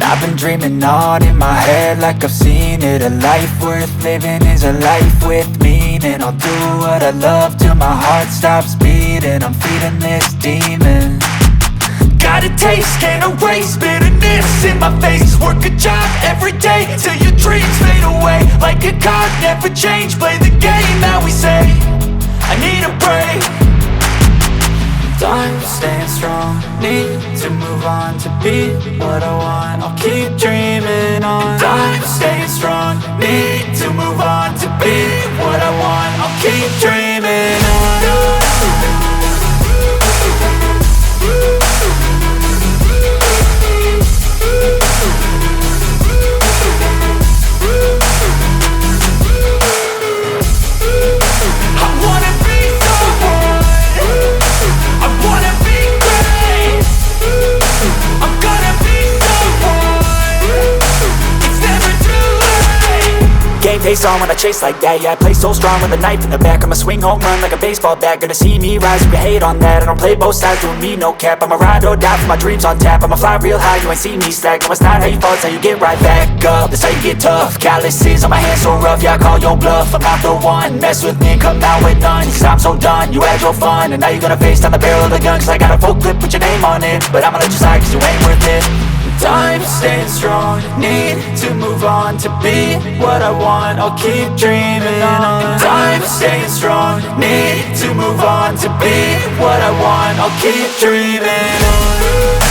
I've been dreaming on in my head like I've seen it. A life worth living is a life with meaning. I'll do what I love till my heart stops beating. I'm feeding this demon. Got a taste, can't erase bitterness in my face. Work a job every day till your dreams fade away. Like a card, never change, play the game that we say. I need a break. Time staying strong, need to move on to be what I want. I'll keep dreaming on. Time staying strong, need to move on to be what I want. I'll keep dreaming on. Face on when I chase like that. Yeah, I play so strong with a knife in the back. I'ma swing home run like a baseball bat. Gonna see me rise, you can hate on that. I don't play both sides, doing me no cap. I'ma ride or die for my dreams on tap. I'ma fly real high, you ain't see me slack. No, it's not how you fall, it's how you get right back up. That's how you get tough. Calluses on my hands so rough, yeah, I call your bluff. I'm not the one, mess with me and come out with none. Cause I'm so done, you had your fun. And now you're gonna face down the barrel of the gun. Cause I got a full clip with your name on it. But I'ma let you slide cause you ain't worth it. Time staying strong, need to move on to be what I want. I'll keep dreaming on. Time staying strong, need to move on to be what I want. I'll keep dreaming on.